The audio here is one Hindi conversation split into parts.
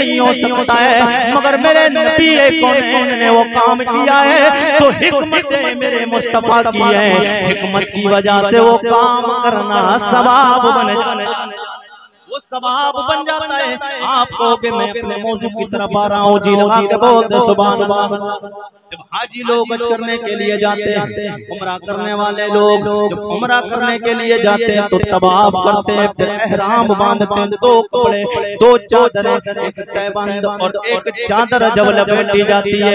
नहीं हो सकता है, मगर मेरे नबी कौन ने वो काम किया है, तो हिकमत मेरे मुस्तफा की है, हिकमत की वजह से वो काम करना सवाब बन जाए, वो सवाब बन जाता है। आप कहोगे मैं अपने मौजू की तरफ आ रहा हूँ, जी लगा के बोलते सुभान अल्लाह। जब हाजी लोग हज करने के लिए जाते हैं, उम्रा करने वाले लोग जब उम्रा करने के लिए जाते हैं तो तवाफ करते हैं, फिर एहराम बांधते हैं, दो कपड़े दो चादरें, एक तहबंद और एक चादर जब लपेटी जाती है,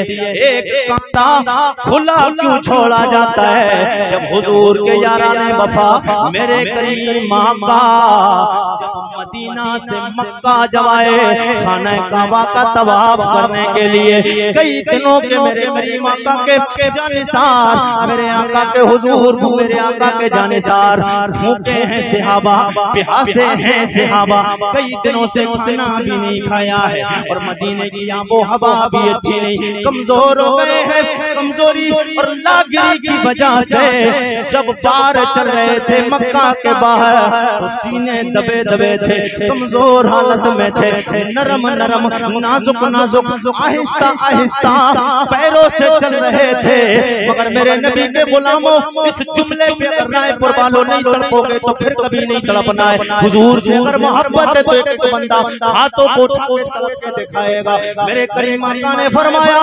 एक कांधा खुला क्यों छोड़ा जाता है? जब हुजूर के याराने वफा मेरे करीम आका जब मदीना से मक्का जब आए खाना काबा का तवाफ करने के लिए, कई दिनों के मेरे करीम आका के जानिसार, मेरे आका के हुजूर मेरे आका के जानिसार भूखे हैं सहाबा, प्यासे हैं सहाबा, कई दिनों से खाना भी नहीं खाया है, और मदीने की आबो हवा भी अच्छी नहीं, कमजोर हो गए हैं। कमजोरी और लागिरी की वजह से जब पार चल रहे थे मक्का के बाहर, तो सीने दबे दबे थे, कमजोर हालत में थे, नरम नरम नाजुक नाजुक आहिस्ता आहिस्ता पैरों से चल रहे थे। मगर मेरे नबी के गुलामों, इस जुमले पे अगर रायपुर वालों नहीं तड़पोगे तो फिर कभी नहीं तड़पना है। हुजूर से अगर मोहब्बत है तो एक बंदा हाथों को उठा के तड़प के दिखाएगा। मेरे करीम आका ने फरमाया,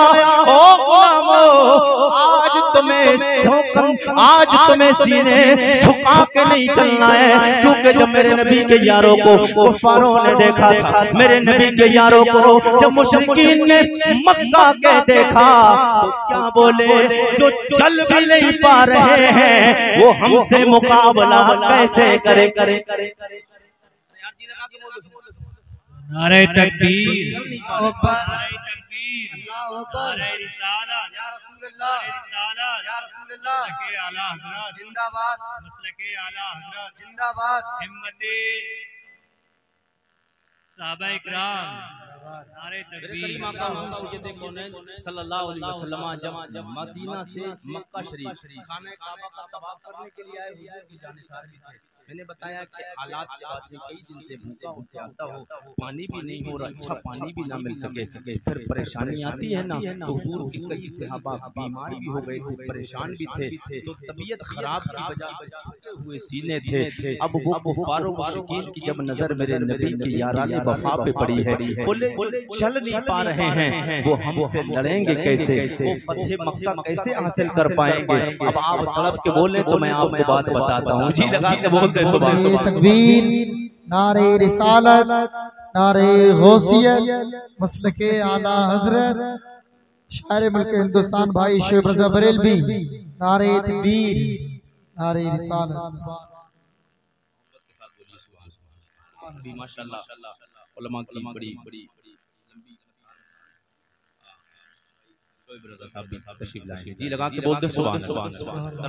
ओ गुलामों, आज तुम्हें सीने झुका के नहीं चलना है, क्योंकि जब मेरे नबी के यारों को कुफारों ने देखा था, मेरे नबी के यारों को जब मुशरिकीन ने मक्का के देखा तो क्या बोले, जो चल भी नहीं पा रहे हैं वो हमसे मुकाबला कैसे करे करे करे। नारे तकबीर, नारे तकबीर, नारे रिसालत, या रसूलुल्लाह, या रसूलुल्लाह के आला हज़रत जिंदाबाद, मसलके आला हज़रत जिंदाबाद, हिम्मते साहबा इकराम, नारे तकबीर। सल्लल्लाहु अलैहि वसल्लम जब मदीना से मक्का शरीफ खाने काबा का तवाफ करने के लिए आए, हुजूर की जानिसार भी थे। मैंने बताया कि हालात के बाद में कई दिन से भूखा हो, प्यासा हो, पानी भी नहीं हो और अच्छा पानी भी ना मिल सके, फिर परेशानी आती है ना, तो हुजूर के कई सहाबा बीमार भी हो गए थे, परेशान भी थे, तो तबीयत खराब की वजह से झुके हुए सीने थे। अब वो कुफार मुशरिकीन की जब नजर मेरे नबी की याराने वफा पे पड़ी है, बोले चल नहीं पा रहे हैं, वो हमसे लड़ेंगे कैसे, वो फतेह मक्का कैसे हासिल कर पाएंगे। अब आप तड़प के बोले तो मैं आपको बात बताता हूँ, जी लगा के बोलते सुभान सुभान। तकबीर, नारे रिसालत, नारे गौसियत, मसलके आला हजरत, शायर मुल्क हिंदुस्तान भाई शेख रज़ा बरेलवी, नारे तकबीर, नारे रिसालत। माशाअल्लाह उलमा की बड़ी बड़ी जी लगा के बोल दे सुभान सुभान,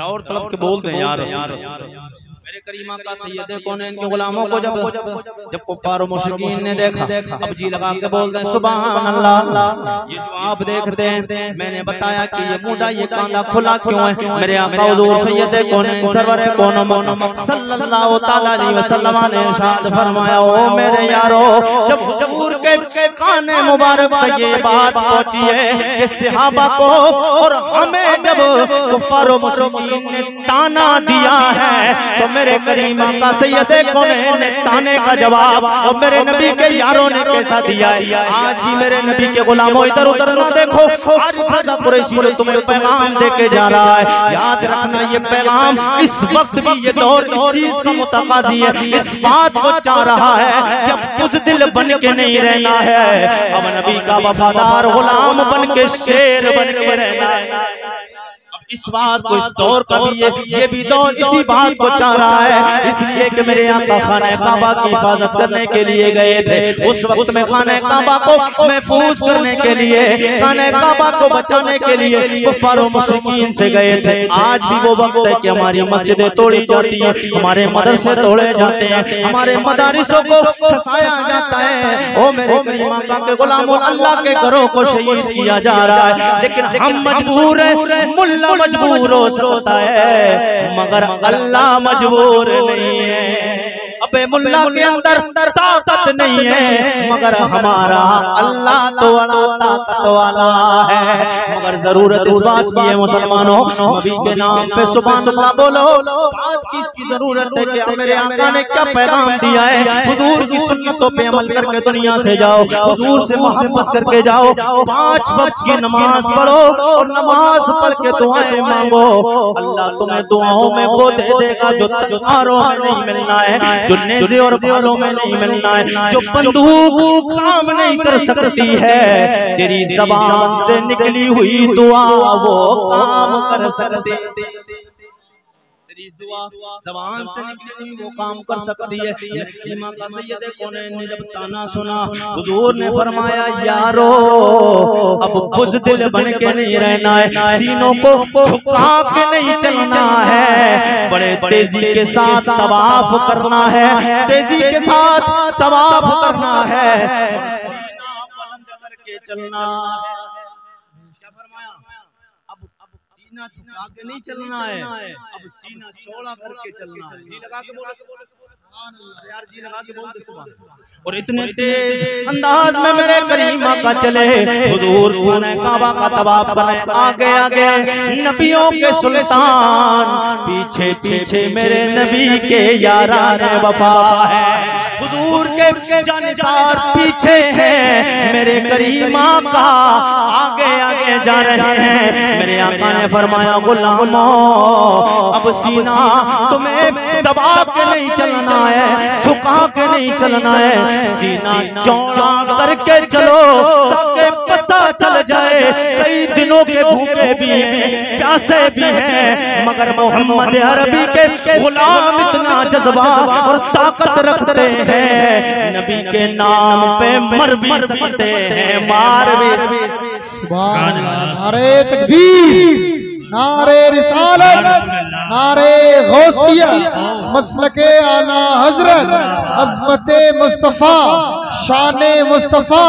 और तड़प के बोल दे यार मेरे करीमा का सैयद कौन है, इनके गुलामों को जब कुफार मुशरिकीन ने देखा, अब जी लगा के बोल दे सुभान अल्लाह। ये जो आप देखते हैं, मैंने बताया कि ये मुंडा ये कांधा खुला क्यों है, मेरे आका हुजूर सैयद कौन सरवर कौन सल्लल्लाहु तआला अलैहि वसल्लम ने इरशाद फरमाया, ओ मेरे यारो, जब हुजूर के काने मुबारक तक ये बात पहुंची है कि सहाबा को और हमें जब कुफार मुशरिकीन ने ताना दिया है, तो मेरे करीम आका सैयद कौन ने ताने का जवाब और मेरे नबी के यारों ने कैसा दिया है। आज भी मेरे नबी के गुलामों इधर उधर ना देखो, आज राजा कुरैशी ने तुम्हें पैगाम देके जा रहा है, याद रखना ये पैगाम इस वक्त भी ये दौर इस चीज का मुतकाजी है, इस बात को चाह रहा है कि अब बुज़दिल बन के नहीं रहना है, अब नबी का वफादार गुलाम बन के शेर बन के रहना है। इस बात को, इस दौर का भी ये भी दौर इसी बात को चाह रहा है, इसलिए कि मेरे आका खाने काबा की हिफाजत करने के लिए गए थे। उस वक्त में खाने काबा को महफूज करने के लिए, खाने काबा को बचाने के लिए कुफार मुशरिकीन से गए थे। आज भी वो वक्त है कि हमारी मस्जिदें तोड़ी जाती हैं, हमारे मदरसे तोड़े जाते हैं, हमारे मदारिसों को फसाया जाता है। ओ मेरे करीम आका के गुलामों, अल्लाह के घरों को शहीद किया जा रहा है, लेकिन हम मजबूर हैं, मुल्ला मजबूर हो सकता है मगर अल्लाह मजबूर नहीं है। अब अबे मुल्ला के अंदर ताकत नहीं है, मगर हमारा अल्लाह तो बड़ा ताकत वाला है। मगर जरूरत इस बात की है मुसलमानों, नबी के नाम पे सुभान अल्लाह बोलो। बात किसकी जरूरत है कि मेरे आका ने क्या पैगाम दिया है, हुजूर की सुन्नतों पे अमल करके दुनिया से जाओ, हुजूर से मोहब्बत करके जाओ, 5 वक्त की नमाज पढ़ो और नमाज पढ़ के दुआएं मांगो। अल्लाह तुम्हें दुआओं में वो दे देगा जो तलवारों में नहीं मिलना है, जो नेज़े और बालों में नहीं मिलना है, जो बंदूक काम नहीं कर सकती है। तेरी ज़बान से निकली हुई दुआ वो काम कर सकती है। तेरी दुआ ज़बान से निकली हुई वो काम कर सकती है। इमाम का सैयद कौनैन ने जब ताना सुना, हुजूर ने फरमाया यारो अब बुज़दिल बन के नहीं रहना है, सीनों को झुका के नहीं चलना है, बड़े तेजी के साथ तवाफ करना है, तेजी के साथ तवाफ करना है, सीना बुलंद करके चलना है। क्या फरमाया? अब सीना झुका के नहीं चलना है, अब सीना चौड़ा करके चलना है। जी लगा के बोलो यार, जी लगा के बोल दे सुभान। और इतने तेज अंदाज में मेरे करीमा का चले, हुजूर खाने काबा का तवाफ बने, आगे आगे नबियों के सुल्तान, पीछे पीछे मेरे नबी के यारान वफा है, हुजूर के जानिसार पीछे हैं, मेरे करीमा का आगे आगे जा रहे हैं। मेरे आका ने फरमाया गुलामो अब सीना तुम्हें दबा के नहीं चलना है, झुका के नहीं चलना है, सीना चौड़ा करके चलो ताकि पता चल जाए कई दिनों के भूखे भी हैं, प्यासे भी हैं, मगर मोहम्मद अरबी के गुलाम इतना जज्बा और ताकत रखते हैं, नबी के नाम पे मर भी सकते हैं, मार भी। सुभान अल्लाह। नारे तकबीर, नारे रिसालत, नारे गौसियत, मसलके आला हजरत, अज़मते मुस्तफा, शाने मुस्तफा,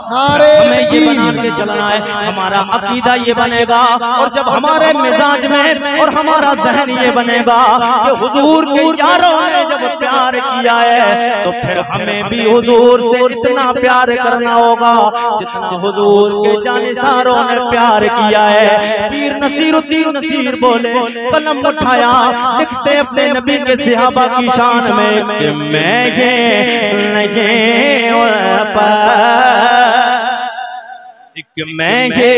नारे हमें ये बना के चलना है, हमारा अकीदा ये बनेगा। और जब हमारे मिजाज में और हमारा जहन ये बनेगा कि हुजूर के यारों ने जब प्यार किया है तो फिर हमें भी हुजूर से इतना प्यार करना होगा जितना हुजूर के जानिसारों ने प्यार किया है। पीर नसीर बोले, कलम उठाया, लिखते अपने नबी के सहाबा की शान में कि मैं एक महंगे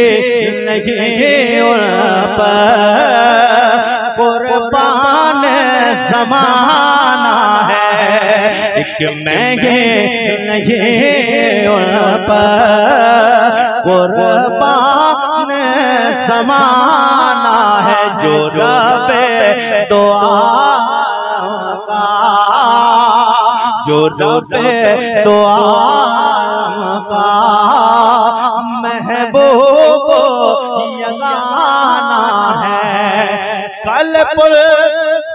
नहीं कुर्बान ज़माना है, एक महंगे नहीं कुर्बान ज़माना है, जो रबे दो आलम का, जो रबे दो आलम का महबूब यगाना है। कल पुल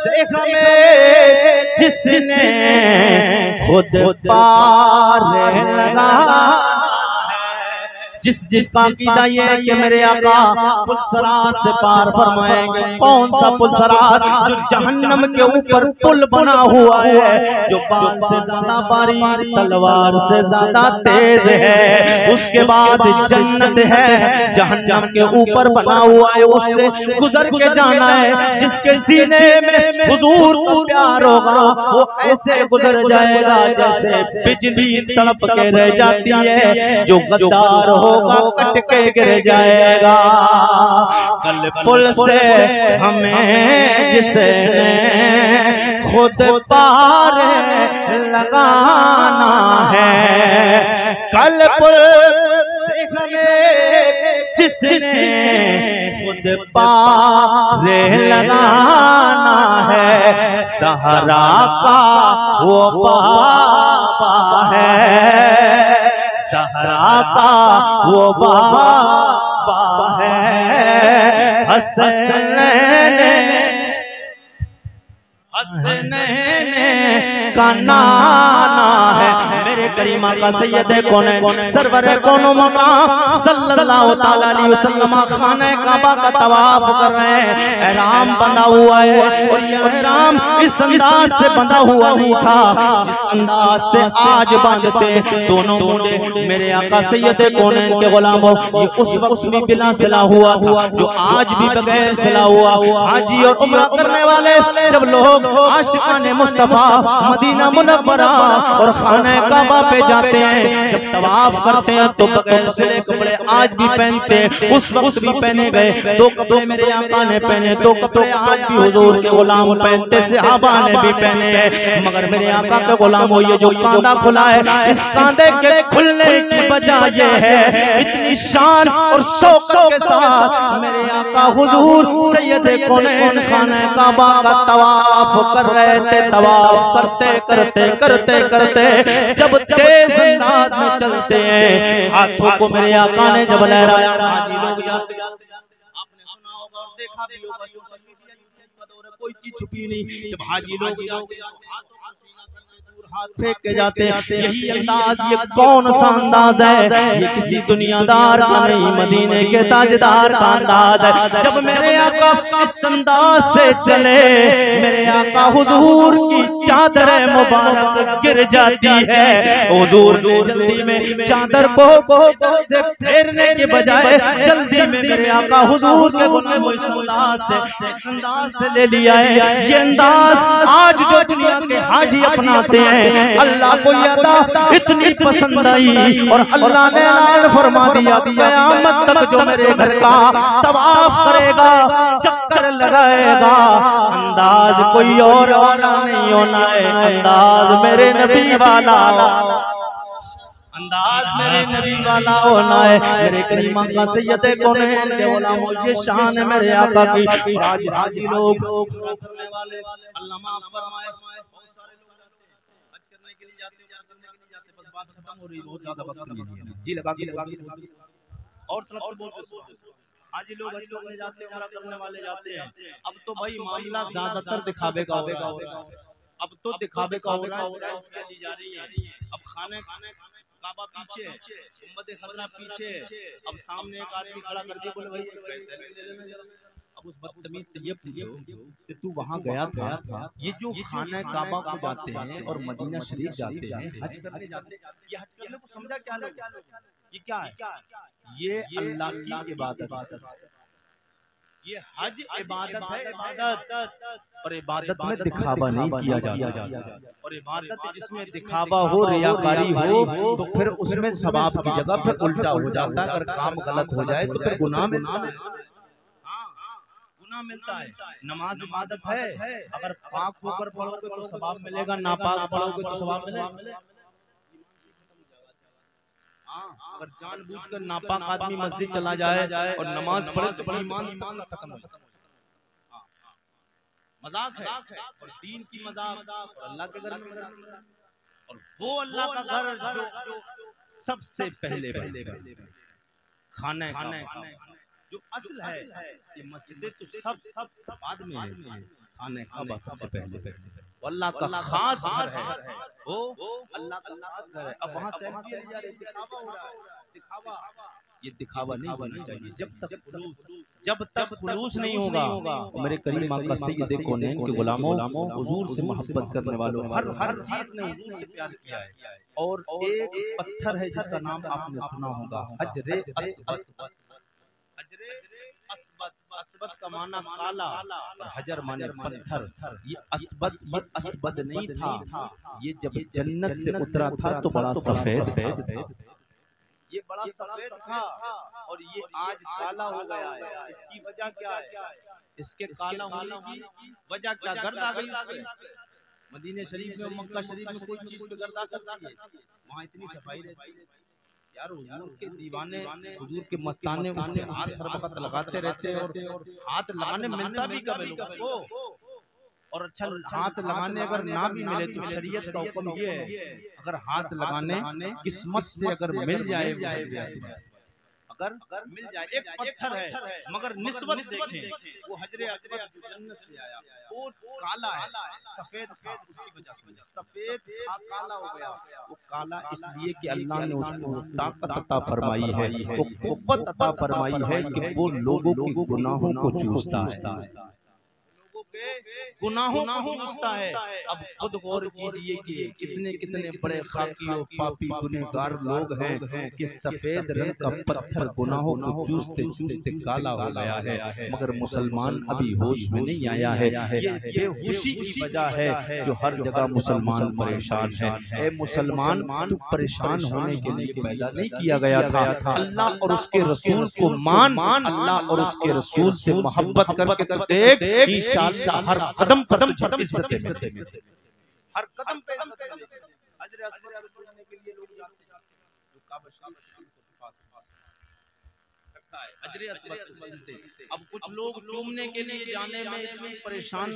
से हमें जिसने खुद पार लगाना है, जिसका अकीदा ये है कि मेरे आका पुलसरात से पार फरमाएंगे। कौन सा पुलसरात? जो जहन्नम के ऊपर पुल बना हुआ है, जो बाल से ज्यादा बारीक, तलवार से ज्यादा तेज है। उसके बाद जन्नत है, जहन्नम के ऊपर बना हुआ है, उससे गुजर के जाना है। जिसके सीने में हुजूर को प्यार होगा वो ऐसे गुजर जाएगा जैसे बिजली तड़प के रह जाती है। जो गद्दार हो कट के गिर जाएगा। कल पुल से हमें जिसने खुद पार लगाना है, कल पुल से हमें जिसने खुद पार लगाना है, सहारा का वो बाबा है, सहरा का वो बाबा है। हसनैन से नहने का नाना है। मेरे करीमा का सैयद कौन है, सरवर कोनो मकाम सल्लल्लाहु ताला अलैहि वसल्लम खाने काबा का तवाफ कर रहे हैं। एहराम बंधा हुआ है और ये एहराम इस अंदाज से बंधा हुआ नहीं था जिस अंदाज से आज बांधते दोनों मुंडे मेरे आका सैयद कौन है के गुलामों। ये उस वक्त भी बिना सिला हुआ था जो आज भी बगैर सिला हुआ। हाजी और उम्रा करने वाले जब लोग आशिकाने मुस्तफा मदीना मुनव्वरा और खाने काबा पे जाते हैं, जब तवाफ करते हैं तो बगैर सिले कपड़े आज भी पहनते हैं, उस वक्त भी पहने गए। दो कपड़े मेरे आका ने पहने, दो कपड़े आज भी हुजूर के गुलाम पहनते, सहाबा ने भी पहने हैं। मगर मेरे आका के गुलाम हो ये जो कांधा खुला है, इस कांधे के खुलने की वजह ये है इतनी शान और शौकत के साथ मेरे आका हुजूर सैयद कौनैन खाने काबा का तवाफ कर रहे थे। तवाफ करते करते करते करते जब तेज अंदाज में चलते हैं, हाथों को मेरे आका ने जब लहराया, हाजी लोग जाते आपने सुना होगा और देखा भी होगा, सोशल मीडिया का दौर है, कोई चीज छुपी नहीं। जब हाजी लोग जाते हाथ फेंक के जाते हैं, यही अंदाज, ये कौन सा अंदाज है, ये किसी दुनियादार का नहीं, मदीने के ताजदार का अंदाज है। जब मेरे आका इस अंदाज से चले, मेरे आका हुजूर की चादर मुबारक गिर जाती है। हुजूर ने जल्दी में चादर को से फेरने के बजाय जल्दी में मेरे आका हुजूर के गुलाम इस अंदाज से ले लिया है। ये अंदाज आज जो दुनिया के हाजी अपनाते हैं, अल्लाह को ये अदा इतनी पसंद आई और अल्लाह ने ऐलान फरमा दिया क़यामत तक जो मेरे घर का तवाफ करेगा, चक्कर लगाएगा, अंदाज कोई और वाला नहीं होना है, अंदाज मेरे नबी वाला, अंदाज मेरे नबी वाला होना है। मेरे करीमा का सैयद कौनैन के गुलामों, ये शान है मेरे आका की। आज हाजी लोग करने वाले अल्लाह माफ फरमाए, बहुत सारे लोग हज करने के लिए जाते हैं, करने के लिए जाते, बस बात खत्म हो रही, बहुत ज्यादा वक्त नहीं है जी, लगा के और तरफ बोलते हाजी लोग हज करने जाते हैं, उम्रा करने वाले जाते हैं। अब तो भाई मामला ज्यादातर दिखावे का होगा, अब तो दिखावे का हो रहा है, दी जा रही है। अब खाने काबा पीछे, उम्मत खतरा पीछे, अब सामने एक आदमी खड़ा कर दिया, बोले भाई पैसे ले लेना। अब उस बदतमीज से ये पूछो कि तू वहाँ गया था, ये जो खाना काबा को जाते हैं और मदीना शरीफ जाते हैं, हज करने जाते हैं, ये हज करने को समझा क्या लोग, ये क्या है, ये अल्लाह की इबादत, ये हज इबादत है, इबादत और इबादत में दिखावा नहीं किया जाता। और इबादत जिसमें दिखावा हो, रियाकारी हो, तो फिर उसमें सवाब की जगह फिर उल्टा हो जाता है। अगर काम गलत हो जाए तो फिर गुनाह मिलता है, गुनाह मिलता है। नमाज इबादत है, अगर पाक होकर पढ़ोगे तो सवाब मिलेगा, नापाक पढ़ोगे तो सवाब मिलेगा। अगर जानबूझकर नापाक आदमी मस्जिद चला जाए और नमाज पढ़े तो ईमान खत्म हो जाता है। मजाक है और दीन की मजाक और अल्लाह के घर में, और वो अल्लाह का घर जो सबसे पहले खाना जो असल है, ये मस्जिद तो सब बाद में है, खाने काबा सबसे पहले अल्लाह का खास घर है, वो अल्लाह का खास घर है। अब वहाँ सेल्फी ले जा रहे, दिखावा हो रहा है, दिखावा, ये दिखावा नहीं होना चाहिए। जब तक खुलूस नहीं होगा, मेरे करीम आका सैयद कौनैन के गुलामों, हुजूर से मोहब्बत करने वालों, हर चीज ने हुजूर से प्यार किया है। और एक पत्थर है जिसका नाम आपने सुना होगा, हजरे अस्वद। अस्वद का माना काला और हजर माने पत्थर। ये अस्वद नहीं था, ये जब जन्नत से उतरा था तो बड़ा सफेद, ये बड़ा सफेद था और ये आज काला हो गया है। इसकी वजह क्या है, इसके काला होने की वजह क्या, गर्द आ गई। मदीने शरीफ में, मक्का शरीफ में कोई चीज पे गर्द आ सकती है, वहाँ इतनी सफाई रहती है यार। हुजूर के दीवाने, हुजूर के मस्ताने उनके हाथ हर वक्त लगाते रहते हैं, और हाथ लगाने मिलता भी कब को, और अच्छा हाथ लगाने अगर ना भी मिले तो शरीयत का हुक्म ये है, अगर हाथ लगाने किस्मत से अगर मिल जाए, अगर मिल जाए, एक पत्थर है मगर निस्बत देखें, वो हजरे अस्वद जो जन्नत से आया वो काला है, सफेद था, उसकी वजह से सफेद था काला हो गया। वो काला इसलिए कि अल्लाह ने उसको ताकत अता फरमाई है, वो कुव्वत अता फरमाई है कि वो लोगों के गुनाहों को चूसता है, गुनाहों को चूसता है। अब खुद गौर कीजिए कि कितने कितने बड़े खाकी और पापी गुनहगार लोग हैं कि सफेद रंग का पत्थर गुनाहों को चूसते चूसते काला हो गया है, मगर मुसलमान अभी होश में नहीं आया है। ये बेहोशी की वजह है जो हर जगह मुसलमान परेशान है। ए मुसलमान, तू परेशान होने के लिए पैदा नहीं किया गया था। अल्लाह और उसके रसूल को मान, अल्लाह और उसके रसूल से मोहब्बत करके तो देख, इंशाअल्लाह हर कदम कदम पर इज्जत मिलती है, हर कदम पे इज्जत मिलती है। हजरे अस्वद को चूमने के लिए लोग जाते हैं, जो काबा शरीफ के पास रखा है, हजरे अस्वद को चूमते। अब कुछ लोग चूमने के लिए जाने में इतने परेशान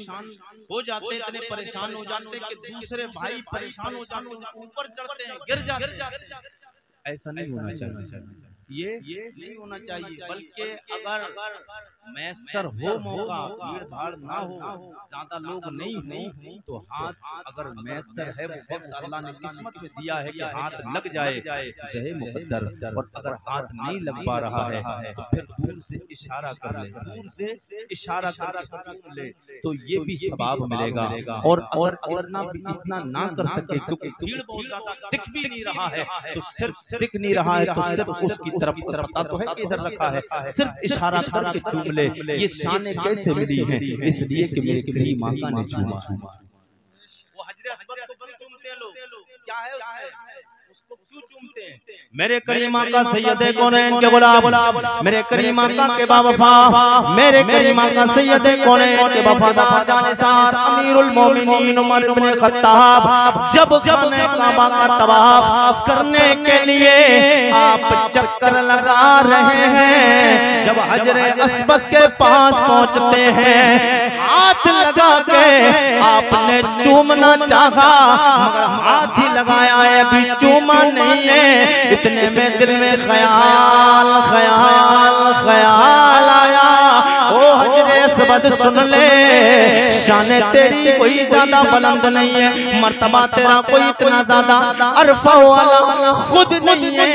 हो जाते हैं, इतने परेशान हो जाते हैं कि दूसरे भाई परेशान हो जाते हैं, ऊपर चढ़ते हैं, गिर जाते हैं। ऐसा नहीं होना चाहिए, ये नहीं होना चाहिए। बल्कि अगर मैसर हो मौका, भीड़ भाड़ ना हो, ज्यादा लोग नहीं हो, तो हाथ अगर मैसर है, वो वक्त अल्लाह ने किस्मत में दिया है कि हाथ लग जाए, जहे मुकद्दर। और अगर हाथ नहीं लग पा रहा है तो फिर दूर से इशारा कर ले, दूर से इशारा कर ले, तो ये भी सवाब मिलेगा। और इतना ना कर सके क्योंकि भीड़ बहुत ज्यादा दिख भी नहीं रहा है, तो सिर्फ दिख नहीं रहा है तो सिर्फ उसकी तरफ पता तो है कि इधर रखा है, सिर्फ इशारा करके चूम ले। ये शान कैसे मिली है? इसलिए कि मेरे करीम आका ने चूमा। वो हजरे अस्वद को क्यों चूमते हैं लोग? क्या है उसको क्यों चूमते हैं? मेरे करीम आका सैयदे कौनैन के गुलाम, मेरे करीम आका के बावफा, मेरे करीम आका सैयदे कौनैन के वफादार जानिसार अमीरुल मोमिनीन उमर इब्न खत्ताब जब अपने काबा का तवाफ करने के लिए आप चक्कर लगा रहे हैं, जब हजरे अस्वद के पास पहुंचते हैं, हाथ लगा के आपने चूमना चाहा मगर हाथ ही लगाया है, अभी चूमा नहीं है। इतने में दिल में ख्याल आया, ओ हजरे अस्वद सुन ले, शान तेरी कोई ज्यादा बुलंद नहीं है, मर्तबा तेरा कोई इतना ज्यादा अरफा वाला खुद नहीं है।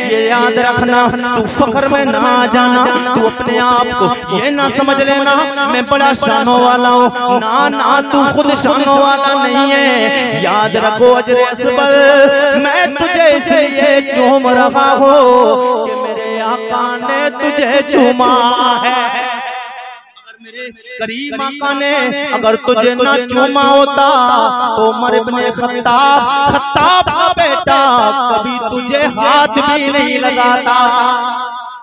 ये याद रखना, तू फख्र में ना जाना, तू अपने आप को ये ना समझ लेना मैं बड़ा शानों वाला हूँ, ना तू खुद शानों वाला नहीं है। याद रखो हजरे अस्वद, मैं तुझे इसलिए चूम रहा हूँ कि मेरे आका ने तुझे चूमा है। मेरे करीम आका ने अगर तुझे ना चूमा होता तो उमर इब्न खत्ताब का बेटा कभी तुझे हाथ भी नहीं लगाता।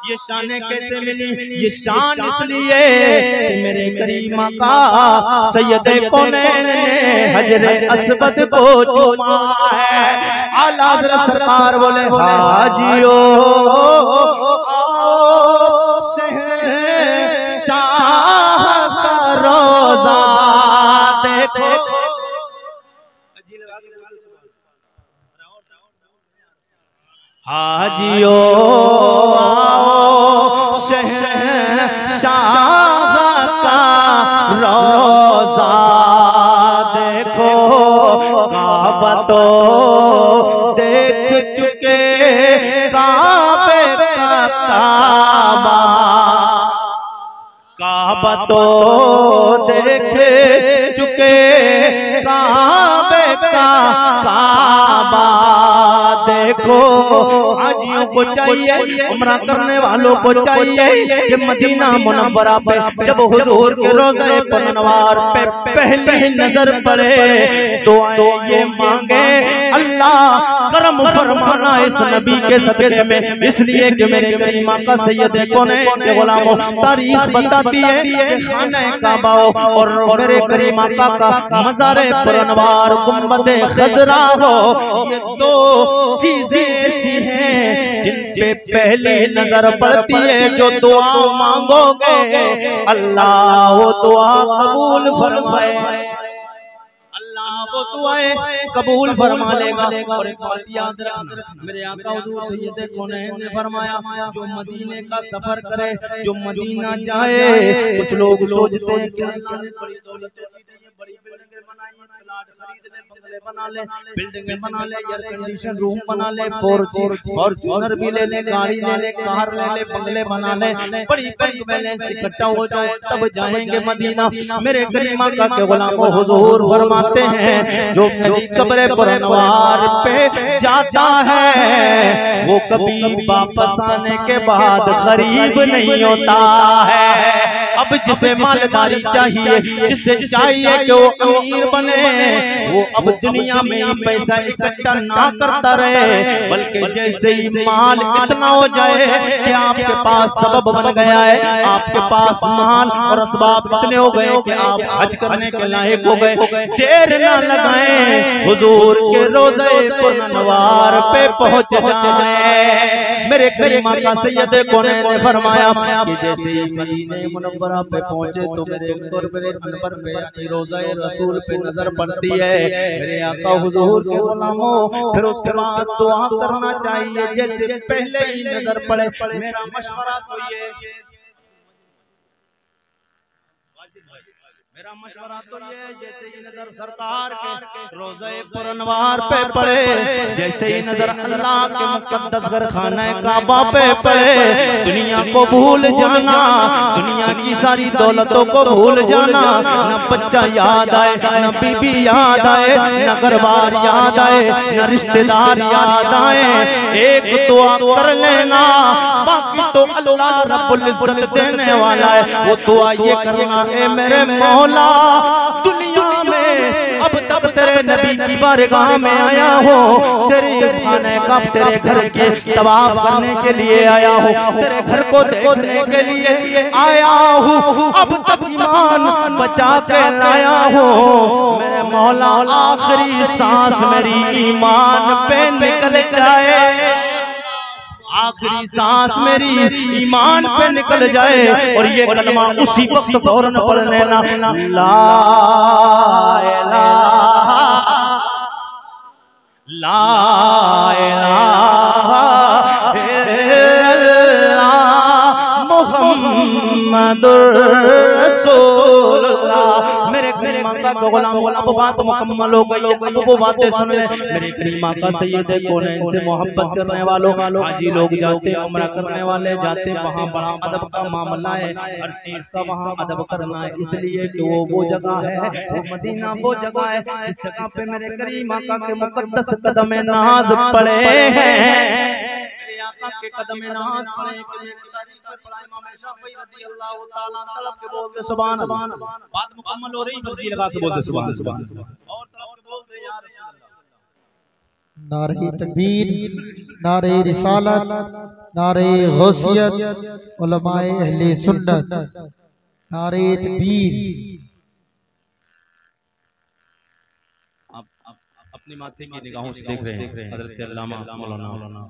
ये शान कैसे मिली? ये शान इसलिए मेरे करीम आका सैयदे कौनैन ने हजरे अस्वद को चूमा है। आला हज़रत सरकार बोले हाजियो शाह का रोजा देखो। हाजियो शाह का रोजा देखो, काबा तो देख चुके, काबे का काबा, काबा तो देख चुके, काबे का काबा देखो। हाजियों को चाहिए, उम्रा करने वालों को चाहिए कि मदीना मुनव्वरा पे जब हुजूर के रोज़े पुरनवार पे पहली नजर पड़े तो ये मांगे अल्लाह करम फरमाना इस नबी के सदक़े में, इसलिए कि मेरे करीम आका सैयदे कौनैन के गुलामों तारीख बताती है कि खाना काबा और मेरे करीम आका का मज़ारे पुरनवार गुंबदे खजरा हो, ये दो चीजें ऐसी हैं जिन पे पहली नजर पड़ती है। जो दुआ मांगोगे अल्लाह वो दुआ कबूल फरमाए, अल्लाह वो दुआएं कबूल फरमा लेगा। और एक बात याद रखना, मेरे आका हुजूर सैयद कौनैन ने फरमाया, जो मदीने का सफर करे, जो मदीना जाए, कुछ लोग सोचते हैं कि अल्लाह ने बड़ी दौलत दी है, बड़ी बिल्डिंगें बनाई हैं, प्लाट खरीद ले, बंगले बना ले, बिल्डिंगें बना ले, एयर कंडीशन रूम बना ले, फॉर्च्यूनर भी ले ले, गाड़ी ले ले, कार ले ले, बंगले बना ले, बड़ी बैंक बैलेंस इकट्ठा हो जाए, तब जाएंगे मदीना। मेरे करीम आका के गुलामों हुजूर फरमाते हैं, जो कब्र पुरनवार पे जाता है वो कभी वापस आने के बाद गरीब नहीं होता है। अब जिसे मालदारी चाहिए, जिसे चाहिए कि वो अमीर बने, वो अब दुनिया में ही पैसा इकट्ठा ना करता रहे, बल्कि जैसे ही माल इतना हो जाए कि आपके पास सबब बन गया है, आपके पास माल और असबाब इतने हो गए कि आप हज करने के लायक हो गए, देर ना लगाएं, हुजूर के रोज़े पुरनवार पे पहुंच जाएं। मेरे करीम आका सैयद कौनैन ने फरमाया कि जैसे ही मदीने मुनव्वरा पे पहुंचे तो मेरे अनवर पे यानी रोज़े रसूल पे नजर पड़ती है। मेरे आका हुजूर के गुलामों, फिर उसके बाद दुआ करना चाहिए जैसे पहले ही नजर पड़े। मेरा मशवरा तो ये जैसे ही नजर सरकार के रोज़े पुरनवार पे पड़े, जैसे ही नजर अल्लाह के मुकद्दस घर खाना काबा पे पड़े, दुनिया को भूल जाना, दुनिया की सारी दौलतों को भूल जाना, न बच्चा याद आए, न बीबी याद आए, न घरबार याद आए, न रिश्तेदार याद आए, एक दुआ कर लेना, बाकी तो अल्लाह रब्बुल इज्जत देने वाला है। वो दुआ ये करना, ए मेरे मौला, दुनिया में अब तक तेरे नबी की बारगाह में आया हो, तेरे खाने का तेरे घर के तवाफ करने के लिए आया हो, तेरे घर को देखने के लिए आया हूँ, अब तक ईमान बचा के लाया हो, मेरे मौला आखिरी सांस मेरी ईमान पे निकल जाए, आखिरी सांस मेरी ईमान पे निकल जाए, और ये कलमा उसी वक्त फौरन पढ़ लेना, ला इलाहा इल्लल्लाह मुहम्मदुर रसूलुल्लाह। मेरे करीम आका के गुलाम, अब बात मुकम्मल हो गई, अब वो बातें सुन ले। मेरे करीम आका सैयद कौनैन से मोहब्बत करने वालों, हाजी लोग जाते, उम्रा करने वाले जाते, वहाँ बड़ा अदब का मामला है, हर चीज का वहाँ अदब करना है, इसलिए कि वो जगह है, वो मदीना वो जगह है जिस जगह पे मेरे करीम आका के मुकद्दस कदम नाज पड़े हैं, मेरे आका के कदम नाज पड़े। सुभान अल्लाह, बात मुकम्मल हो रही, बर्जी लगा के बोलते सुभान अल्लाह, और तरफ से बोलते या रसूल अल्लाह। नारे तकबीर, नारे रिसालत, नारे गौसियत, उलमाए अहले सुन्नत, नारे तकबीर। आप अपनी माथे की निगाहों से देख रहे हैं हज़रत अल्लामा मौलाना